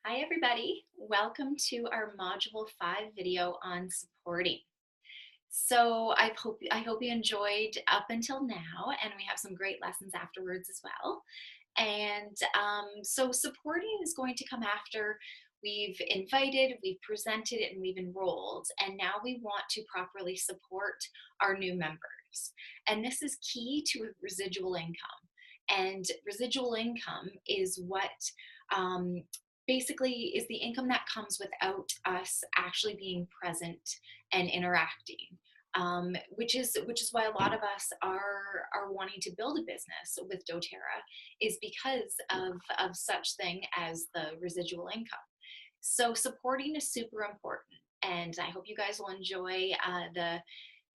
Hi everybody, welcome to our Module 5 video on supporting. So I hope you enjoyed up until now, and we have some great lessons afterwards as well. And so supporting is going to come after we've invited, we've presented, and we've enrolled, and now we want to properly support our new members. And this is key to residual income. And residual income is what basically is the income that comes without us actually being present and interacting. Which is why a lot of us are wanting to build a business with doTERRA, is because of such thing as the residual income. So supporting is super important, and I hope you guys will enjoy the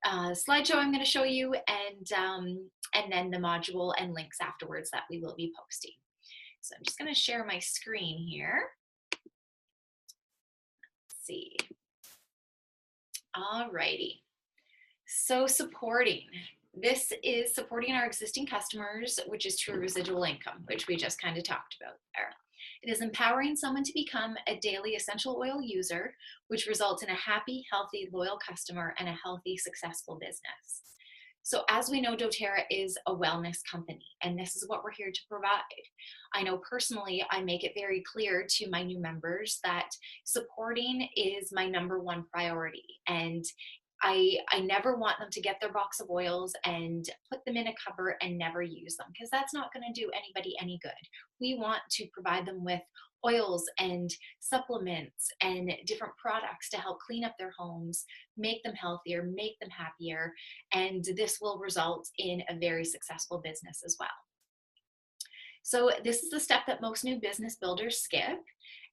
slideshow I'm going to show you, and then the module and links afterwards that we will be posting. So I'm just going to share my screen here. Let's see. Alrighty. So supporting. This is supporting our existing customers, which is true residual income, which we just kind of talked about there. It is empowering someone to become a daily essential oil user, which results in a happy, healthy, loyal customer and a healthy, successful business. So as we know, doTERRA is a wellness company, and this is what we're here to provide. I know personally, I make it very clear to my new members that supporting is my #1 priority. And I never want them to get their box of oils and put them in a cupboard and never use them, because that's not going to do anybody any good. We want to provide them with oils and supplements and different products to help clean up their homes, make them healthier, make them happier, and this will result in a very successful business as well. So this is the step that most new business builders skip.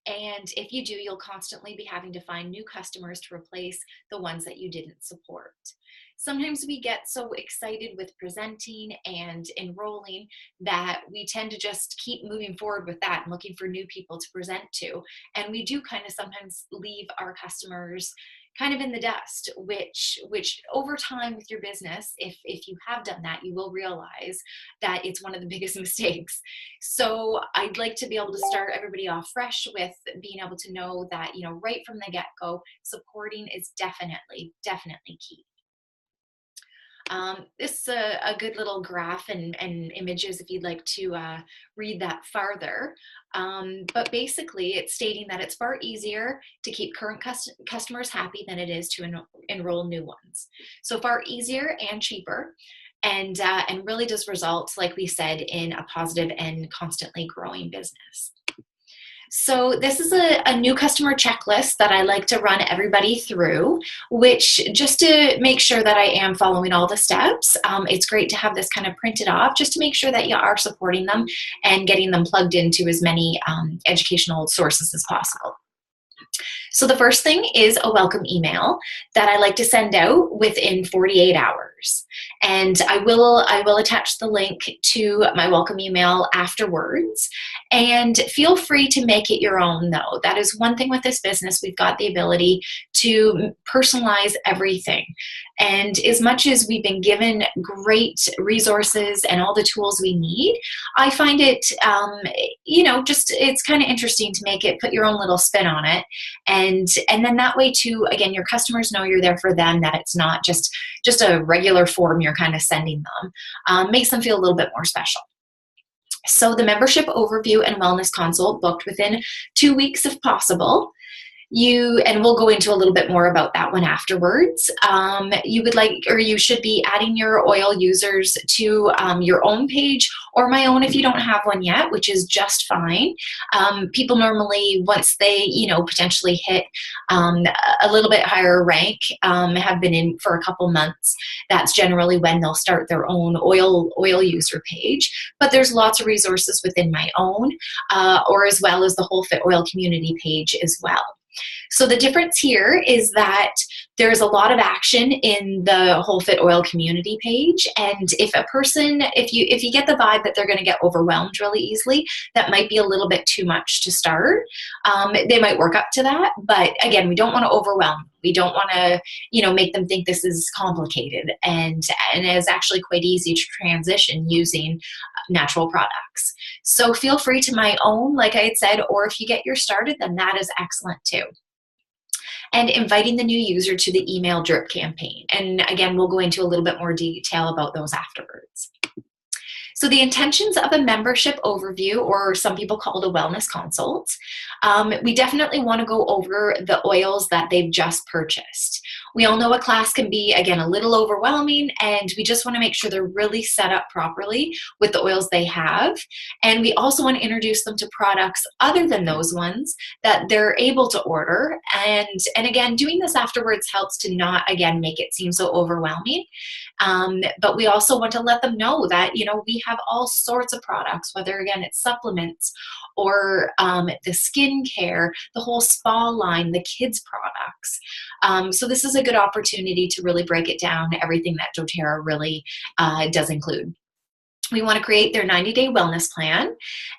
And if you do, you'll constantly be having to find new customers to replace the ones that you didn't support. Sometimes we get so excited with presenting and enrolling that we tend to just keep moving forward with that and looking for new people to present to. And we do kind of sometimes leave our customers kind of in the dust, which over time with your business, if you have done that, you will realize that it's one of the biggest mistakes. So I'd like to be able to start everybody off fresh with being able to know that, you know, right from the get-go, supporting is definitely key. This is a good little graph and images if you'd like to read that farther. But basically, it's stating that it's far easier to keep current customers happy than it is to enroll new ones. So far easier and cheaper, and really does result, like we said, in a positive and constantly growing business. So this is a new customer checklist that I like to run everybody through, which just to make sure that I am following all the steps. It's great to have this kind of printed off just to make sure that you are supporting them and getting them plugged into as many educational sources as possible. So the first thing is a welcome email that I like to send out within 48 hours. And I will attach the link to my welcome email afterwards. And feel free to make it your own, though. That is one thing with this business. We've got the ability to personalize everything. And as much as we've been given great resources and all the tools we need, I find it, you know, just it's kind of interesting to make it, put your own little spin on it. And then that way too, again, your customers know you're there for them, that it's not just a regular form you're kind of sending them. Makes them feel a little bit more special. So the membership overview and wellness consult booked within 2 weeks if possible. And we'll go into a little bit more about that one afterwards. You would like, or you should be adding your oil users to your own page or my own if you don't have one yet, which is just fine. People normally, once they, you know, potentially hit a little bit higher rank, have been in for a couple months, that's generally when they'll start their own oil user page. But there's lots of resources within my own, or as well as the Whole Fit Oil community page as well. So the difference here is that there's a lot of action in the Whole Fit Oil community page, and if a person, if you get the vibe that they're going to get overwhelmed really easily, that might be a little bit too much to start. They might work up to that, but again, we don't want to overwhelm. We don't want to, you know, make them think this is complicated, and it's actually quite easy to transition using natural products. So feel free to my own, like I had said, or if you get yours started, then that is excellent too. And inviting the new user to the email drip campaign. And again, we'll go into a little bit more detail about those afterwards. So the intentions of a membership overview, or some people call it a wellness consult, we definitely want to go over the oils that they've just purchased. We all know a class can be, again, a little overwhelming, and we just want to make sure they're really set up properly with the oils they have. And we also want to introduce them to products other than those ones that they're able to order. And again, doing this afterwards helps to not, again, make it seem so overwhelming. But we also want to let them know that, we have all sorts of products, whether, again, it's supplements or the skincare, the whole spa line, the kids products. So this is a good opportunity to really break it down, everything that doTERRA really does include. We want to create their 90-day wellness plan.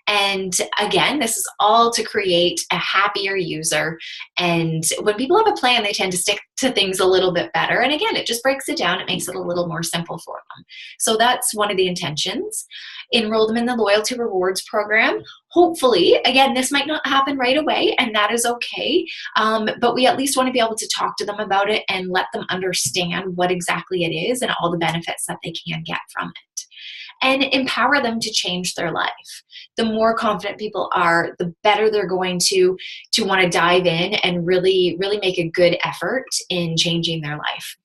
And again, this is all to create a happier user. And when people have a plan, they tend to stick to things a little bit better. And again, it just breaks it down. It makes it a little more simple for them. So that's one of the intentions. Enroll them in the Loyalty Rewards program. Hopefully, again, this might not happen right away, and that is okay. But we at least want to be able to talk to them about it and let them understand what exactly it is and all the benefits that they can get from it. And empower them to change their life. The more confident people are, the better they're going to want to dive in and really, really make a good effort in changing their life.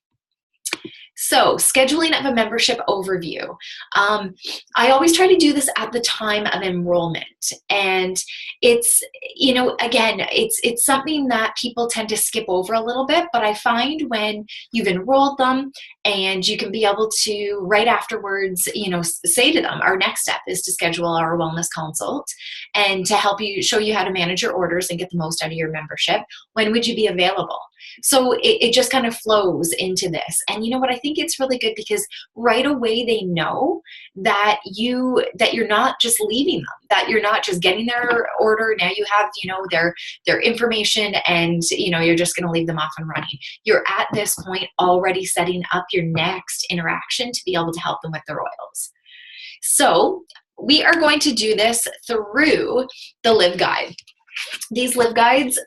So scheduling of a membership overview. I always try to do this at the time of enrollment. And it's, again, it's something that people tend to skip over a little bit, but I find when you've enrolled them and you can be able to right afterwards, say to them, our next step is to schedule our wellness consult and to help you, show you how to manage your orders and get the most out of your membership. When would you be available? So it just kind of flows into this. And you know what? I think it's really good because right away they know that you're not just leaving them, that you're not just getting their order. Now you have, their information and, you're just going to leave them off and running. You're at this point already setting up your next interaction to be able to help them with their oils. So we are going to do this through the Live Guide. These Live Guides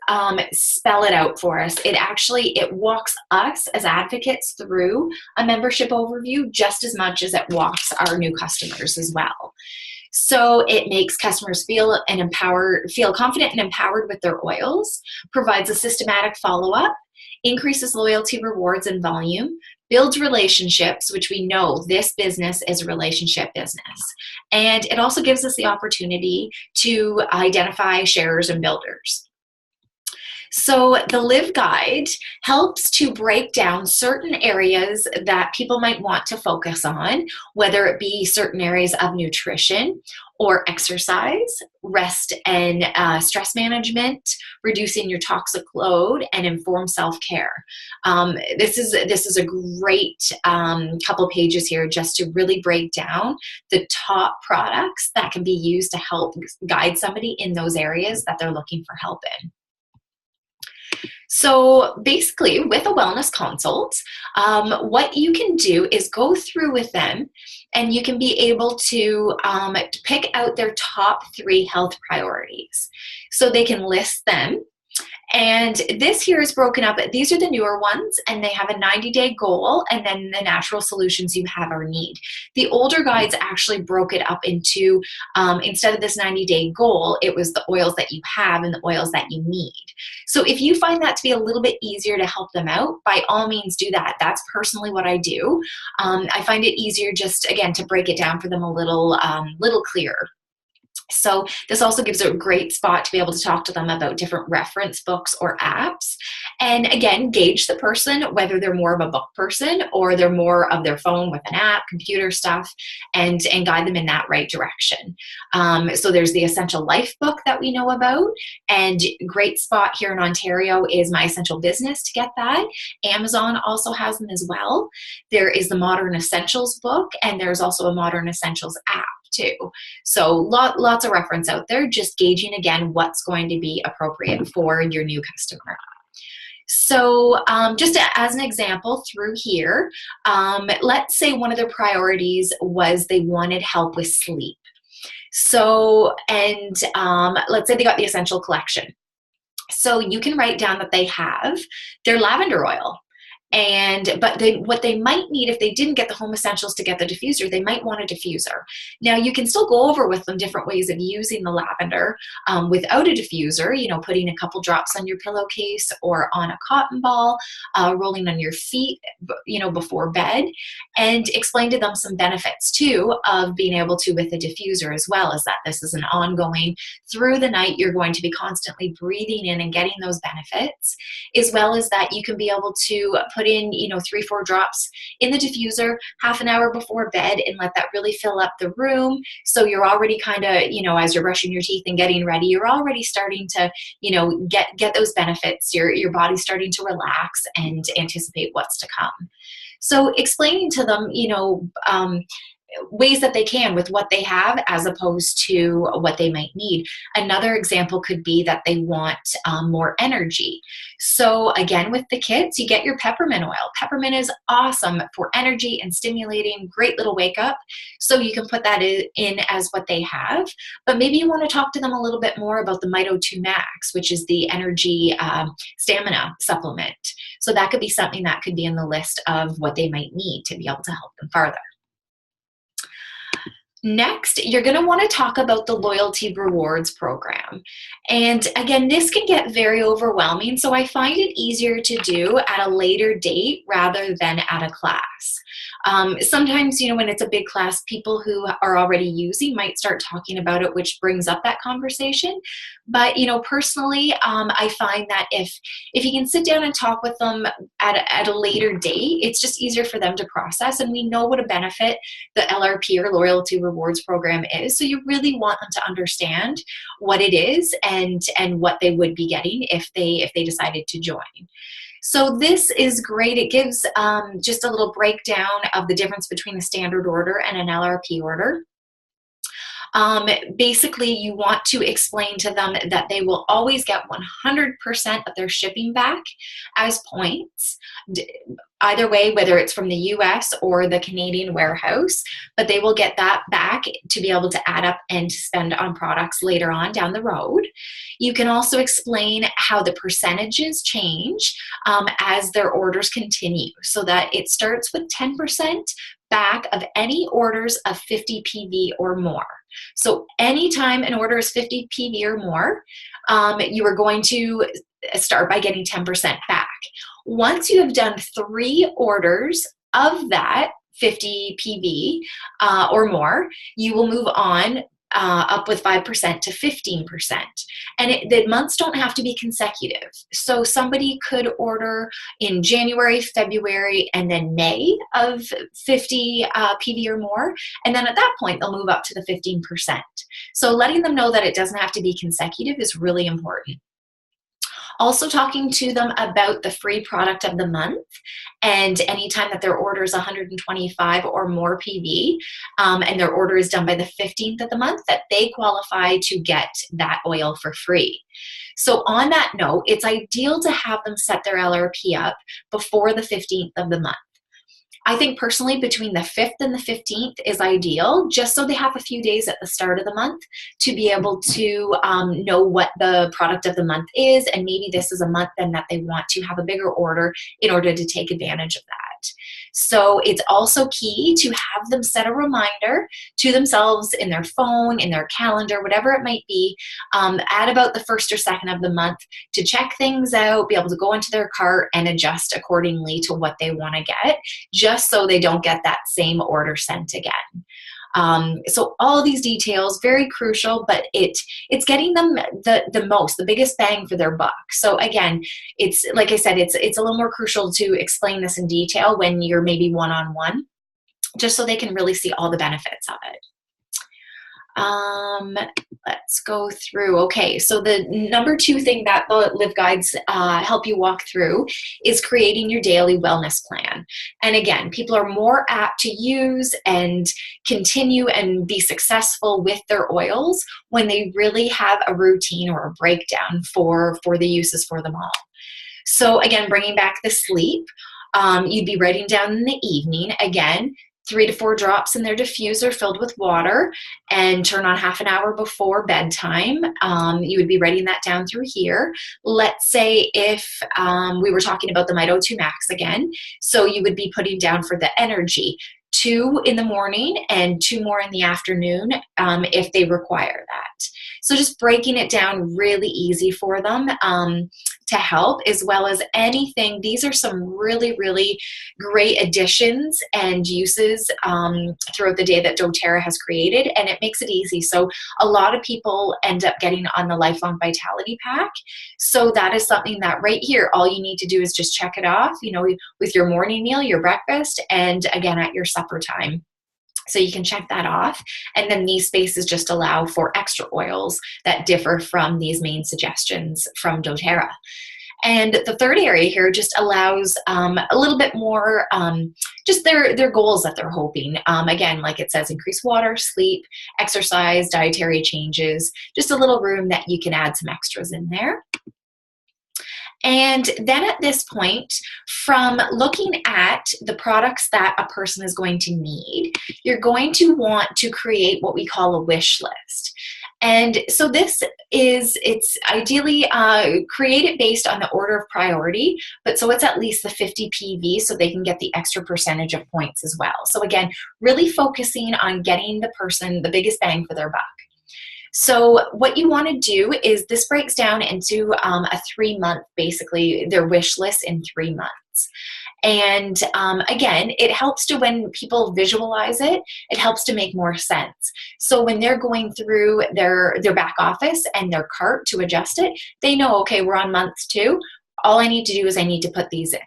spell it out for us. It walks us as advocates through a membership overview just as much as it walks our new customers as well. So it makes customers feel confident and empowered with their oils, provides a systematic follow-up, increases loyalty, rewards, and volume, builds relationships, which we know this business is a relationship business. And it also gives us the opportunity to identify sharers and builders. So the Live Guide helps to break down certain areas that people might want to focus on, whether it be certain areas of nutrition or exercise, rest and stress management, reducing your toxic load, and informed self-care. This is a great couple pages here just to really break down the top products that can be used to help guide somebody in those areas that they're looking for help in. So basically, with a wellness consult, what you can do is go through with them and you can be able to pick out their top 3 health priorities. So they can list them. And this here is broken up. These are the newer ones, and they have a 90-day goal, and then the natural solutions you have or need. The older guides actually broke it up into, instead of this 90-day goal, it was the oils that you have and the oils that you need. So if you find that to be a little bit easier to help them out, by all means do that. That's personally what I do. I find it easier just, again, to break it down for them a little clearer. So this also gives a great spot to be able to talk to them about different reference books or apps. And again, gauge the person, whether they're more of a book person or they're more of their phone with an app, computer stuff, and guide them in that right direction. So there's the Essential Life book that we know about, and great spot here in Ontario is My Essential Business to get that. Amazon also has them as well. There is the Modern Essentials book, and there's also a Modern Essentials app too. So lots of reference out there, just gauging again what's going to be appropriate for your new customer. So just as an example through here, let's say one of their priorities was they wanted help with sleep. So, and let's say they got the essential collection. So you can write down that they have their lavender oil. And but what they might need, if they didn't get the home essentials to get the diffuser, they might want a diffuser. Now you can still go over with them different ways of using the lavender without a diffuser, you know, putting a couple drops on your pillowcase or on a cotton ball, rolling on your feet, you know, before bed, and explain to them some benefits too of being able to with a diffuser, as well as that this is an ongoing, through the night you're going to be constantly breathing in and getting those benefits, as well as that you can be able to put in, you know, 3-4 drops in the diffuser half an hour before bed and let that really fill up the room. So you're already kind of, you know, as you're brushing your teeth and getting ready, you're already starting to, you know, get those benefits. Your body's starting to relax and anticipate what's to come. So explaining to them, you know, ways that they can with what they have as opposed to what they might need. Another example could be that they want more energy. So again, with the kids, you get your peppermint oil. Peppermint is awesome for energy and stimulating, great little wake up. So you can put that in as what they have. But maybe you want to talk to them a little bit more about the Mito2 Max, which is the energy stamina supplement. So that could be something that could be in the list of what they might need to be able to help them farther. Next, you're going to want to talk about the loyalty rewards program. And again, this can get very overwhelming, so I find it easier to do at a later date rather than at a class. Sometimes, you know, when it's a big class, people who are already using might start talking about it, which brings up that conversation. But, you know, personally, I find that if you can sit down and talk with them at a later date, it's just easier for them to process. And we know what a benefit the LRP or loyalty rewards program is. So you really want them to understand what it is and what they would be getting if they decided to join. So this is great. It gives just a little breakdown of the difference between a standard order and an LRP order. Basically, you want to explain to them that they will always get 100% of their shipping back as points, either way, whether it's from the US or the Canadian warehouse, but they will get that back to be able to add up and spend on products later on down the road. You can also explain how the percentages change as their orders continue, so that it starts with 10% back of any orders of 50 PV or more. So anytime an order is 50 PV or more, you are going to start by getting 10% back. Once you have done 3 orders of that 50 PV or more, you will move on up with 5% to 15%. And the months don't have to be consecutive. So somebody could order in January, February, and then May of 50 PV or more. And then at that point, they'll move up to the 15%. So letting them know that it doesn't have to be consecutive is really important. Also talking to them about the free product of the month, and anytime that their order is 125 or more PV and their order is done by the 15th of the month, that they qualify to get that oil for free. So on that note, it's ideal to have them set their LRP up before the 15th of the month. I think personally between the 5th and the 15th is ideal, just so they have a few days at the start of the month to be able to know what the product of the month is, and maybe this is a month then that they want to have a bigger order in order to take advantage of that. So it's also key to have them set a reminder to themselves in their phone, in their calendar, whatever it might be, at about the 1st or 2nd of the month to check things out, be able to go into their cart and adjust accordingly to what they want to get, just so they don't get that same order sent again. So all of these details, very crucial, but it's getting them the biggest bang for their buck. So again, it's like I said, it's a little more crucial to explain this in detail when you're maybe one-on-one, just so they can really see all the benefits of it. Let's go through. Okay, so the number 2 thing that the Live Guides help you walk through is creating your daily wellness plan. And again, people are more apt to use and continue and be successful with their oils when they really have a routine or a breakdown for the uses for them all. So again, bringing back the sleep, you'd be writing down in the evening, again, 3 to 4 drops in their diffuser filled with water, and turn on half an hour before bedtime. You would be writing that down through here. Let's say if we were talking about the Mito2 Max again, so you would be putting down for the energy 2 in the morning and 2 more in the afternoon if they require that. So just breaking it down really easy for them to help, as well as anything. These are some really, really great additions and uses throughout the day that doTERRA has created, and it makes it easy. So a lot of people end up getting on the Lifelong Vitality Pack. So that is something that right here, all you need to do is just check it off, you know, with your morning meal, your breakfast, and again at your supper time. So you can check that off. And then these spaces just allow for extra oils that differ from these main suggestions from doTERRA. And the third area here just allows a little bit more, just their goals that they're hoping. Again, like it says, increase water, sleep, exercise, dietary changes, just a little room that you can add some extras in there. And then at this point, from looking at the products that a person is going to need, you're going to want to create what we call a wish list. And so this is, it's ideally created based on the order of priority, but so it's at least the 50 PV so they can get the extra percentage of points as well. So again, really focusing on getting the person the biggest bang for their buck. So what you want to do is this breaks down into a 3-month, basically their wish list in 3 months. And again, it helps to, when people visualize it, it helps to make more sense. So when they're going through their back office and their cart to adjust it, they know, okay, we're on month 2. All I need to do is I need to put these in.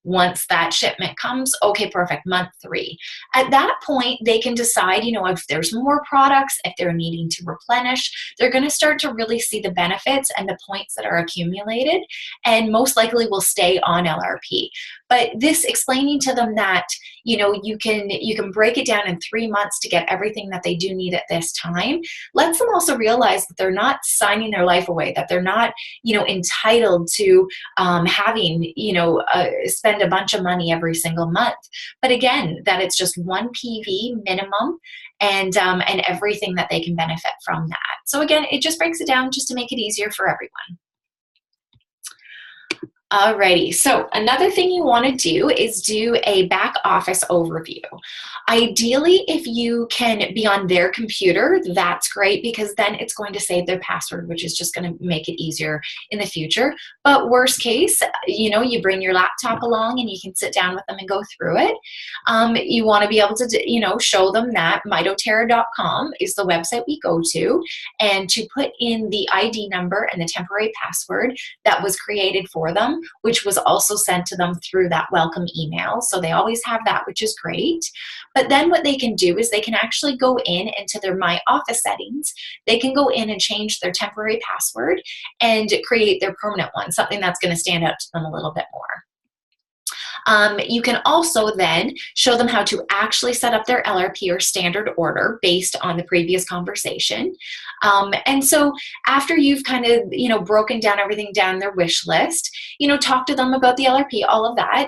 Once that shipment comes, okay, perfect, month 3. At that point, they can decide, you know, if there's more products, if they're needing to replenish, they're going to start to really see the benefits and the points that are accumulated, and most likely will stay on LRP. But this explaining to them that, you know, you can break it down in 3 months to get everything that they do need at this time, lets them also realize that they're not signing their life away, that they're not, you know, entitled to having, you know, spend a bunch of money every single month. But again, that it's just 1 PV minimum, and everything that they can benefit from that. So again, it just breaks it down just to make it easier for everyone. Alrighty, so another thing you want to do is do a back office overview. Ideally, if you can be on their computer, that's great, because then it's going to save their password, which is just going to make it easier in the future. But worst case, you know, you bring your laptop along and you can sit down with them and go through it. You want to be able to, you know, show them that mitoterra.com is the website we go to, and to put in the ID number and the temporary password that was created for them, which was also sent to them through that welcome email. So they always have that, which is great. But then what they can do is they can actually go into their My Office settings. They can go in and change their temporary password and create their permanent one, something that's going to stand out to them a little bit more. You can also then show them how to actually set up their LRP or standard order based on the previous conversation. And so after you've kind of, you know, broken down everything down their wish list, you know, talk to them about the LRP, all of that.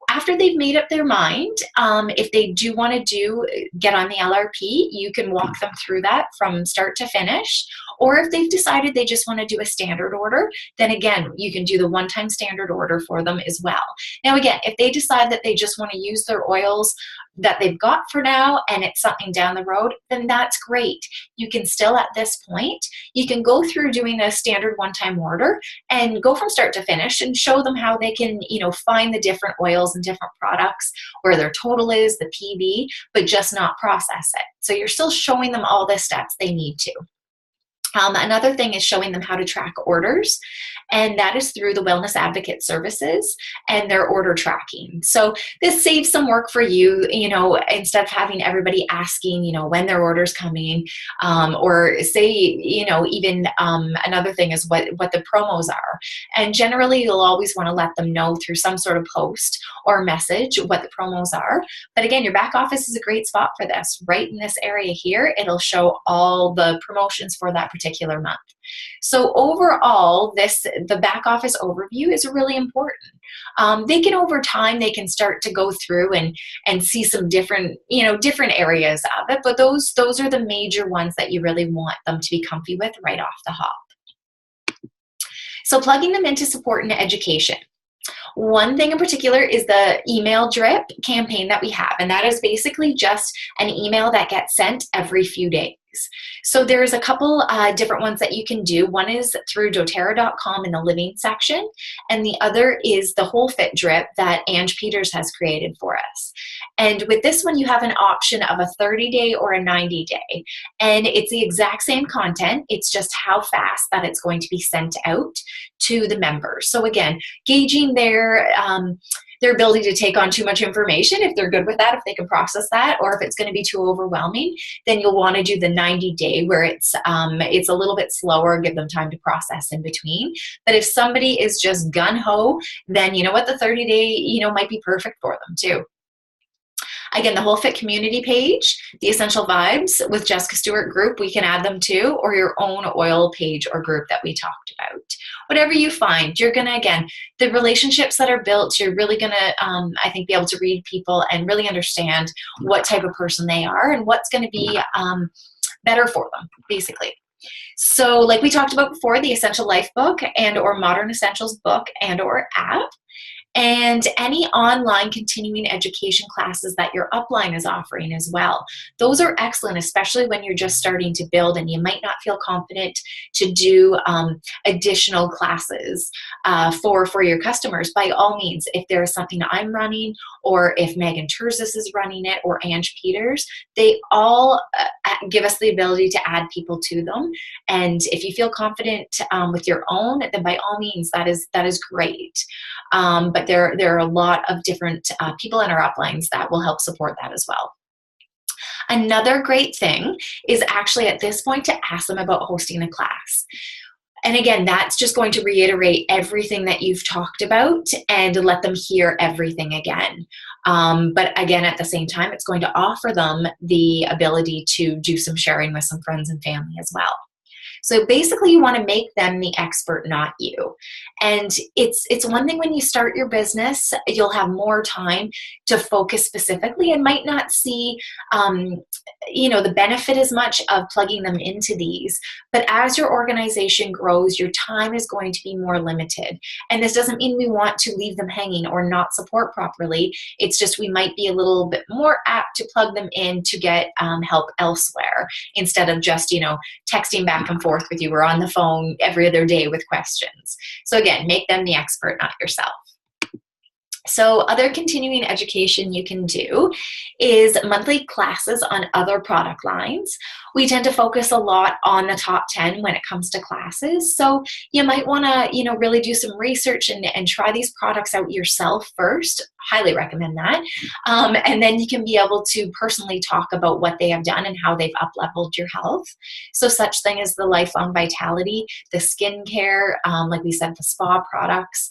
After they've made up their mind, if they do want to get on the LRP, you can walk them through that from start to finish. Or if they've decided they just want to do a standard order, then again, you can do the one-time standard order for them as well. Now again, if they decide that they just want to use their oils that they've got for now and it's something down the road, then that's great. You can still, at this point, you can go through doing a standard one-time order and go from start to finish and show them how they can, you know, find the different oils and different products, where their total is, the PV, but just not process it. So you're still showing them all the steps they need to. Another thing is showing them how to track orders, and that is through the Wellness Advocate services and their order tracking. So this saves some work for you, you know, instead of having everybody asking, you know, when their order's coming, or say, you know, even another thing is what the promos are. And generally, you'll always want to let them know through some sort of post or message what the promos are. But again, your back office is a great spot for this. Right in this area here, it'll show all the promotions for that particular month. So overall, the back office overview is really important. They can, over time, they can start to go through and see some different, different areas of it, but those are the major ones that you really want them to be comfy with right off the hop. So plugging them into support and education. One thing in particular is the email drip campaign that we have, and that is basically just an email that gets sent every few days. So there's a couple different ones that you can do. One is through doTERRA.com in the living section, and the other is the Whole Fit drip that Ange Peters has created for us. And with this one, you have an option of a 30-day or a 90-day, and it's the exact same content. It's just how fast that it's going to be sent out to the members. So again, gauging their ability to take on too much information, if they're good with that, if they can process that, or if it's going to be too overwhelming, then you'll want to do the 90-day where it's a little bit slower, give them time to process in between. But if somebody is just gun-ho, then you know what, the 30-day, might be perfect for them too. Again, the Whole Fit community page, the Essential Vibes with Jessica Stewart group, we can add them to, or your own oil page or group that we talked about. Whatever you find, you're going to, again, the relationships that are built, you're really going to, I think, be able to read people and really understand what type of person they are and what's going to be better for them, basically. So like we talked about before, the Essential Life book and or Modern Essentials book and or app, and any online continuing education classes that your upline is offering as well. Those are excellent, especially when you're just starting to build and you might not feel confident to do additional classes for your customers. By all means, if there is something I'm running, or if Megan Terzis is running it, or Ange Peters, they all give us the ability to add people to them. And if you feel confident with your own, then by all means, that is great. But there are a lot of different people in our uplines that will help support that as well. Another great thing is actually at this point to ask them about hosting a class. And again, that's just going to reiterate everything that you've talked about and let them hear everything again. But again, at the same time, it's going to offer them the ability to do some sharing with some friends and family as well. So basically, you want to make them the expert, not you. And it's one thing when you start your business, you'll have more time to focus specifically and might not see, the benefit as much of plugging them into these. But as your organization grows, your time is going to be more limited. And this doesn't mean we want to leave them hanging or not support properly. It's just we might be a little bit more apt to plug them in to get help elsewhere instead of just, texting back and forth with you or on the phone every other day with questions. So again, make them the expert, not yourself. So other continuing education you can do is monthly classes on other product lines. We tend to focus a lot on the top 10 when it comes to classes. So you might want to, really do some research and try these products out yourself first. Highly recommend that. And then you can be able to personally talk about what they have done and how they've up-leveled your health. So such thing as the Lifelong Vitality, the skincare, like we said, the spa products.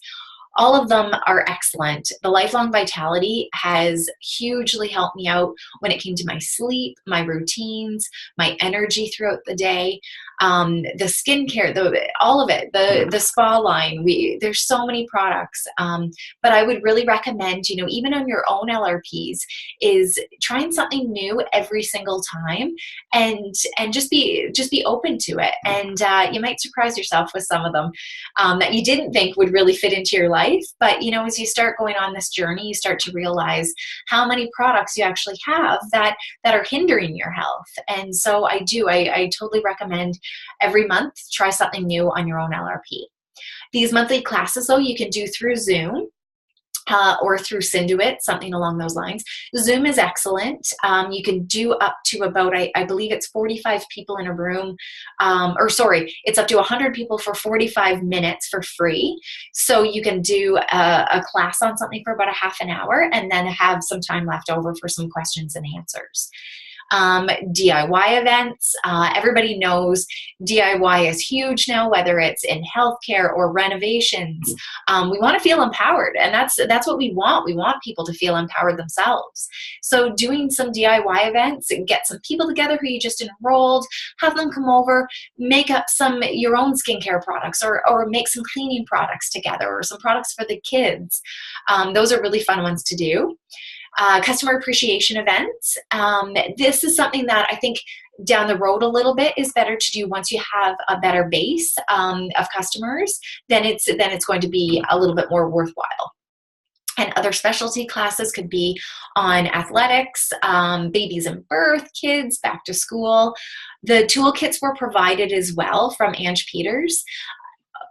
All of them are excellent. The Lifelong Vitality has hugely helped me out when it came to my sleep, my routines, my energy throughout the day. The skincare, all of it, the spa line, there's so many products. But I would really recommend, even on your own LRPs, is trying something new every single time and just be open to it. And you might surprise yourself with some of them that you didn't think would really fit into your life. But, as you start going on this journey, you start to realize how many products you actually have that are hindering your health. And so I totally recommend every month, try something new on your own LRP. These monthly classes, though, you can do through Zoom. Or through Synduit, something along those lines. Zoom is excellent. You can do up to about, I believe it's 45 people in a room, it's up to 100 people for 45 minutes for free. So you can do a class on something for about a half an hour and then have some time left over for some questions and answers. DIY events. Everybody knows DIY is huge now, whether it's in healthcare or renovations. We want to feel empowered, and that's what we want. We want people to feel empowered themselves. So doing some DIY events, get some people together who you just enrolled, have them come over, make up some your own skincare products, or make some cleaning products together, or some products for the kids. Those are really fun ones to do. Customer appreciation events. This is something that I think down the road a little bit is better to do once you have a better base of customers. Then it's going to be a little bit more worthwhile. And other specialty classes could be on athletics, babies and birth, kids, back to school. The toolkits were provided as well from Ange Peters,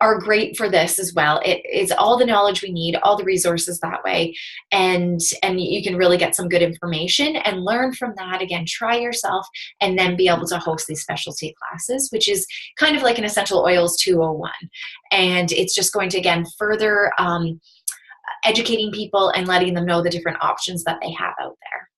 are great for this as well. It is all the knowledge we need, all the resources that way, and you can really get some good information and learn from that. Again, try yourself, and then be able to host these specialty classes, which is kind of like an Essential Oils 201. And it's just going to, again, further educating people and letting them know the different options that they have out there.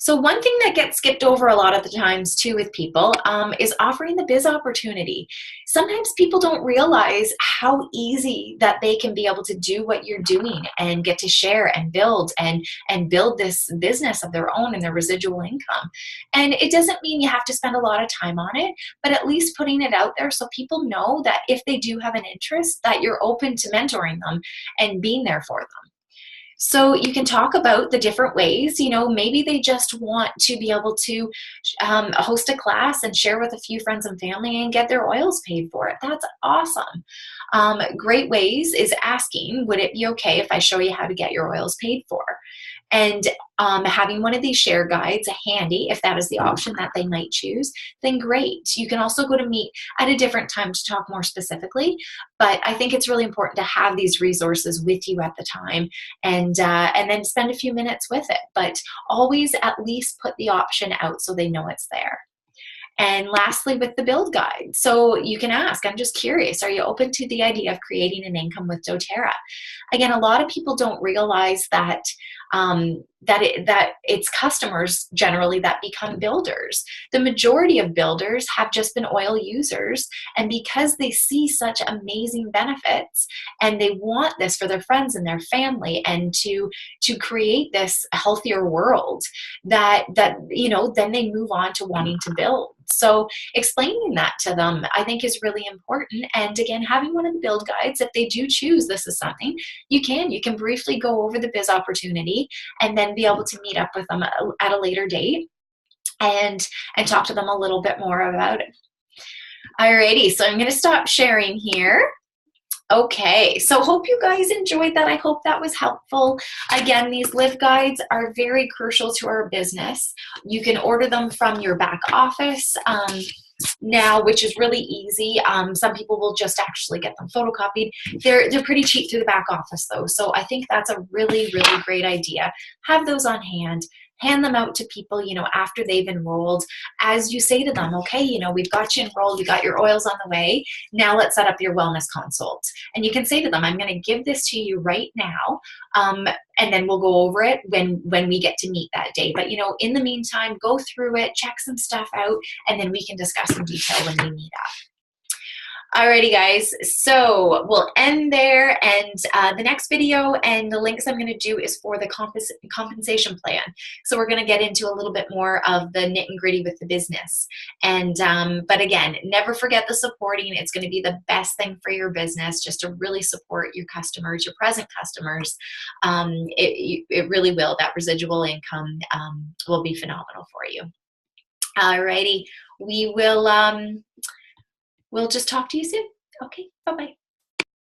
So one thing that gets skipped over a lot of the times too with people is offering the biz opportunity. Sometimes people don't realize how easy that they can be able to do what you're doing and get to share and build this business of their own and their residual income. And it doesn't mean you have to spend a lot of time on it, but at least putting it out there so people know that if they do have an interest, that you're open to mentoring them and being there for them. So you can talk about the different ways. Maybe they just want to be able to host a class and share with a few friends and family and get their oils paid for it. That's awesome. Great ways is asking, would it be okay if I show you how to get your oils paid for? And having one of these share guides handy, if that is the option that they might choose, then great. You can also go to meet at a different time to talk more specifically, but I think it's really important to have these resources with you at the time, and then spend a few minutes with it. But always at least put the option out so they know it's there. And lastly, with the build guide. So you can ask, I'm just curious, are you open to the idea of creating an income with doTERRA? Again, a lot of people don't realize that it's customers generally that become builders. The majority of builders have just been oil users, and because they see such amazing benefits and they want this for their friends and their family, and to create this healthier world, that then they move on to wanting to build. So explaining that to them, I think, is really important. And again, having one of the build guides, if they do choose this is something, you can briefly go over the biz opportunity and then be able to meet up with them at a later date and talk to them a little bit more about it. Alrighty, so I'm going to stop sharing here. Okay, so hope you guys enjoyed that. I hope that was helpful. Again, these live guides are very crucial to our business. You can order them from your back office now, which is really easy. Some people will just actually get them photocopied. They're pretty cheap through the back office though, so I think that's a really, really great idea. Have those on hand. Hand them out to people, after they've enrolled. As you say to them, okay, we've got you enrolled, you got your oils on the way, now let's set up your wellness consult. And you can say to them, I'm going to give this to you right now, and then we'll go over it when we get to meet that day. But, in the meantime, go through it, check some stuff out, and then we can discuss in detail when we meet up. Alrighty guys, so we'll end there, and the next video and the links I'm going to do is for the compensation plan. So we're going to get into a little bit more of the nit and gritty with the business. And but again, never forget the supporting. It's going to be the best thing for your business, just to really support your customers, your present customers. It really will. That residual income will be phenomenal for you. Alrighty, we will. We'll just talk to you soon. Okay, bye-bye.